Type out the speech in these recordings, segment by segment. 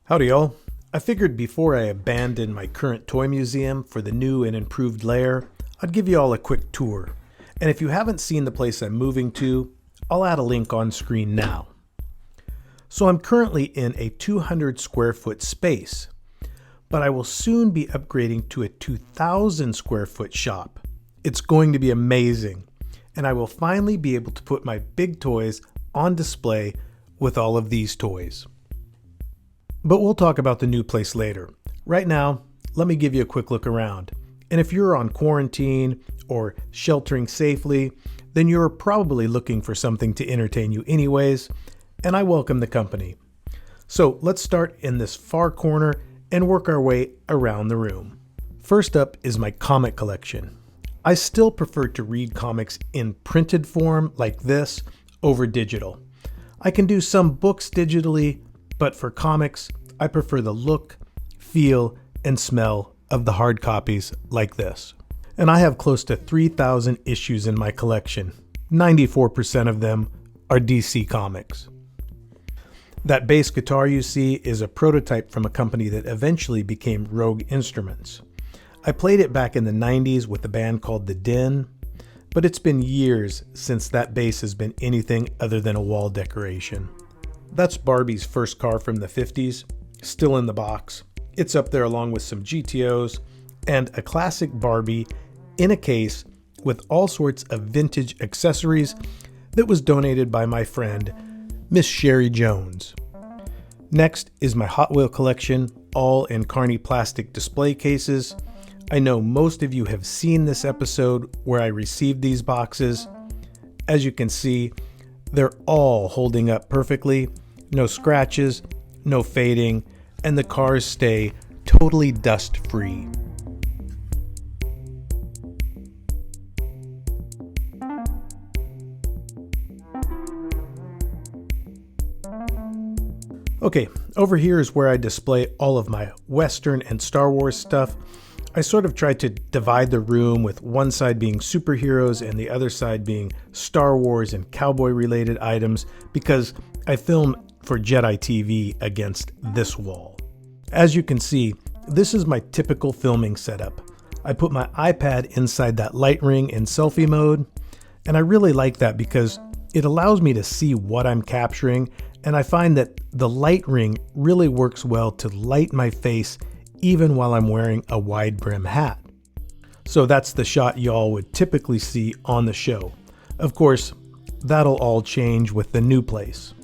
Howdy y'all. I figured before I abandon my current toy museum for the new and improved lair, I'd give you all a quick tour. And if you haven't seen the place I'm moving to, I'll add a link on screen now. So I'm currently in a 200 square foot space, but I will soon be upgrading to a 2,000 square foot shop. It's going to be amazing, and I will finally be able to put my big toys on display with all of these toys. But we'll talk about the new place later. Right now, let me give you a quick look around. And if you're on quarantine or sheltering safely, then you're probably looking for something to entertain you anyways, and I welcome the company. So let's start in this far corner and work our way around the room. First up is my comic collection. I still prefer to read comics in printed form like this over digital. I can do some books digitally, but for comics, I prefer the look, feel, and smell of the hard copies like this. And I have close to 3,000 issues in my collection. 94% of them are DC Comics. That bass guitar you see is a prototype from a company that eventually became Rogue Instruments. I played it back in the 90s with a band called The Den, but it's been years since that bass has been anything other than a wall decoration. That's Barbie's first car from the 50s, still in the box. It's up there along with some GTOs and a classic Barbie in a case with all sorts of vintage accessories that was donated by my friend, Miss Sherry Jones. Next is my Hot Wheel collection, all in Carney plastic display cases. I know most of you have seen this episode where I received these boxes. As you can see, they're all holding up perfectly, no scratches, no fading, and the cars stay totally dust-free. Okay, over here is where I display all of my Western and Star Wars stuff. I sort of tried to divide the room with one side being superheroes and the other side being Star Wars and cowboy related items because I film for Jedi TV against this wall. As you can see, this is my typical filming setup. I put my iPad inside that light ring in selfie mode, and I really like that because it allows me to see what I'm capturing, and I find that the light ring really works well to light my face even while I'm wearing a wide brim hat. So that's the shot y'all would typically see on the show. Of course, that'll all change with the new place.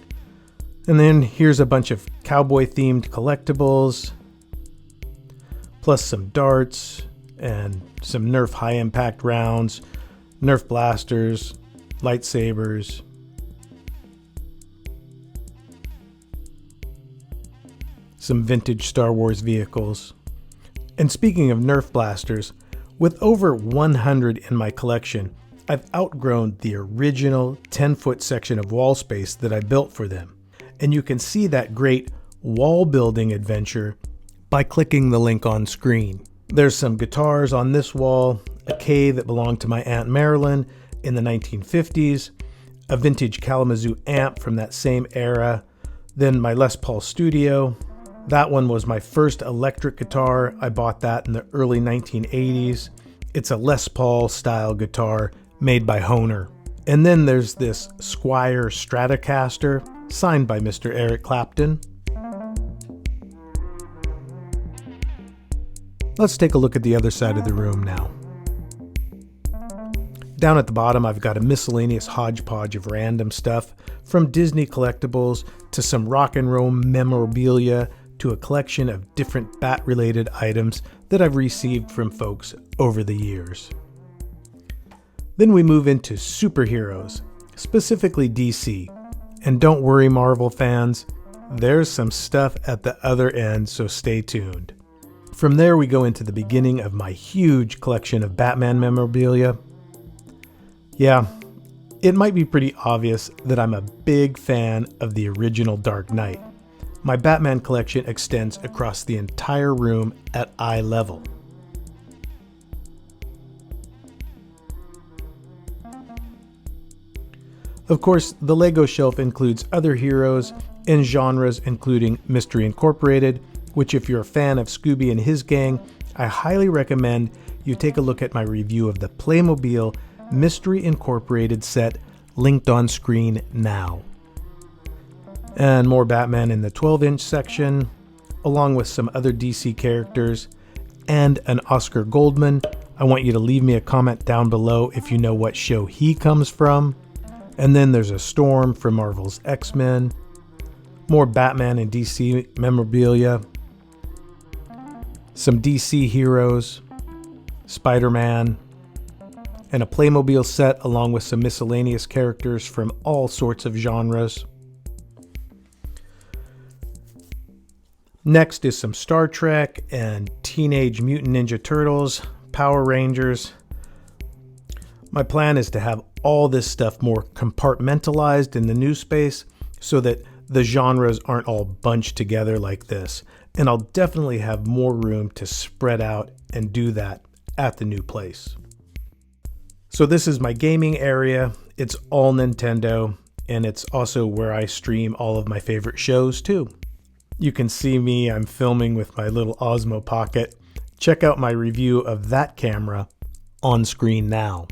And then here's a bunch of cowboy themed collectibles, plus some darts and some Nerf high impact rounds, Nerf blasters, lightsabers. Some vintage Star Wars vehicles. And speaking of Nerf blasters, with over 100 in my collection, I've outgrown the original 10-foot section of wall space that I built for them. And you can see that great wall building adventure by clicking the link on screen. There's some guitars on this wall, a K that belonged to my Aunt Marilyn in the 1950s, a vintage Kalamazoo amp from that same era, then my Les Paul Studio. That one was my first electric guitar. I bought that in the early 1980s. It's a Les Paul style guitar made by Hohner. And then there's this Squier Stratocaster, signed by Mr. Eric Clapton. Let's take a look at the other side of the room now. Down at the bottom, I've got a miscellaneous hodgepodge of random stuff, from Disney collectibles to some rock and roll memorabilia to a collection of different bat-related items that I've received from folks over the years. Then we move into superheroes, specifically DC. And don't worry, Marvel fans, there's some stuff at the other end, so stay tuned. From there, we go into the beginning of my huge collection of Batman memorabilia. Yeah, it might be pretty obvious that I'm a big fan of the original Dark Knight. My Batman collection extends across the entire room at eye level. Of course, the Lego shelf includes other heroes in genres including Mystery Incorporated, which if you're a fan of Scooby and his gang, I highly recommend you take a look at my review of the Playmobil Mystery Incorporated set, linked on screen now. And more Batman in the 12-inch section, along with some other DC characters, and an Oscar Goldman. I want you to leave me a comment down below if you know what show he comes from. And then there's a Storm from Marvel's X-Men, more Batman and DC memorabilia, some DC heroes, Spider-Man, and a Playmobil set along with some miscellaneous characters from all sorts of genres. Next is some Star Trek and Teenage Mutant Ninja Turtles, Power Rangers. My plan is to have all this stuff more compartmentalized in the new space so that the genres aren't all bunched together like this. And I'll definitely have more room to spread out and do that at the new place. So this is my gaming area. It's all Nintendo, and it's also where I stream all of my favorite shows too. You can see me, I'm filming with my little Osmo Pocket. Check out my review of that camera on screen now.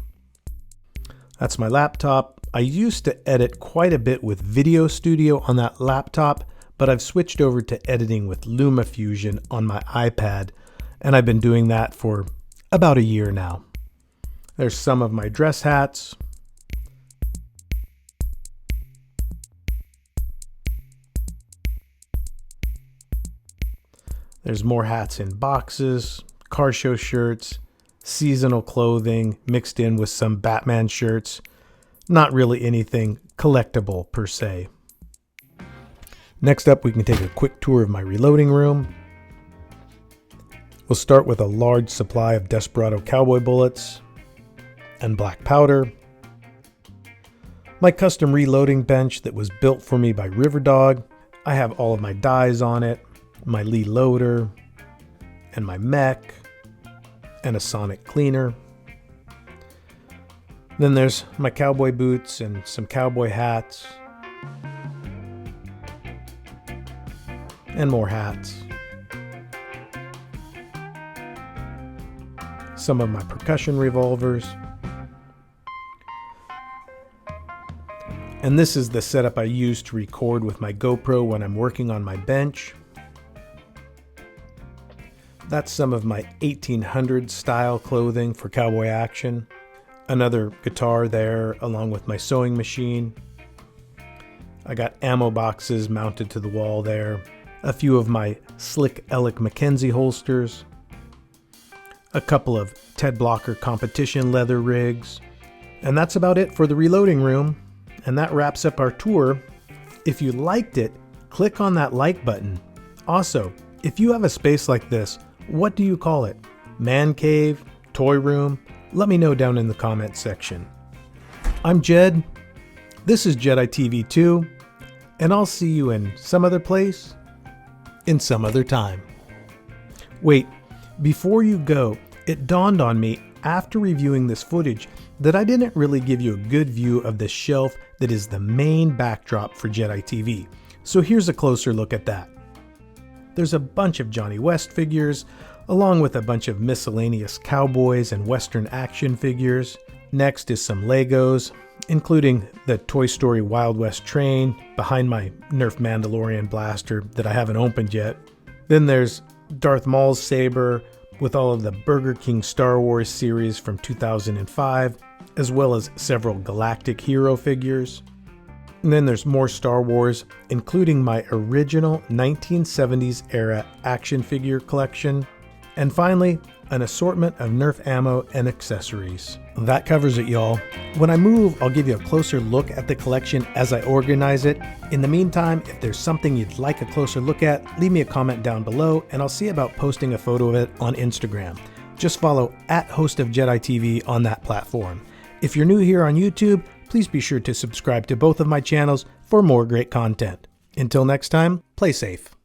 That's my laptop. I used to edit quite a bit with Video Studio on that laptop, but I've switched over to editing with LumaFusion on my iPad, and I've been doing that for about a year now. There's some of my dress hats. There's more hats in boxes, car show shirts, seasonal clothing mixed in with some Batman shirts. Not really anything collectible per se. Next up, we can take a quick tour of my reloading room. We'll start with a large supply of Desperado cowboy bullets and black powder. My custom reloading bench that was built for me by Riverdog. I have all of my dies on it, my Lee loader, and my mech, and a sonic cleaner. Then there's my cowboy boots and some cowboy hats, and more hats. Some of my percussion revolvers. And this is the setup I use to record with my GoPro when I'm working on my bench. That's some of my 1800 style clothing for cowboy action. Another guitar there along with my sewing machine. I got ammo boxes mounted to the wall there. A few of my slick Alec Mackenzie holsters. A couple of Ted Blocker competition leather rigs. And that's about it for the reloading room. And that wraps up our tour. If you liked it, click on that like button. Also, if you have a space like this, what do you call it? Man cave? Toy room? Let me know down in the comments section. I'm Jed. This is Jedi TV 2, and I'll see you in some other place, in some other time. Wait, before you go, it dawned on me after reviewing this footage that I didn't really give you a good view of the shelf that is the main backdrop for Jedi TV. So here's a closer look at that. There's a bunch of Johnny West figures, along with a bunch of miscellaneous cowboys and Western action figures. Next is some Legos, including the Toy Story Wild West train behind my Nerf Mandalorian blaster that I haven't opened yet. Then there's Darth Maul's saber with all of the Burger King Star Wars series from 2005, as well as several galactic hero figures. And then there's more Star Wars, including my original 1970s era action figure collection. And finally, an assortment of Nerf ammo and accessories. That covers it, y'all. When I move, I'll give you a closer look at the collection as I organize it. In the meantime, if there's something you'd like a closer look at, leave me a comment down below and I'll see about posting a photo of it on Instagram. Just follow @HostOfJediTV on that platform. If you're new here on YouTube, please be sure to subscribe to both of my channels for more great content. Until next time, play safe.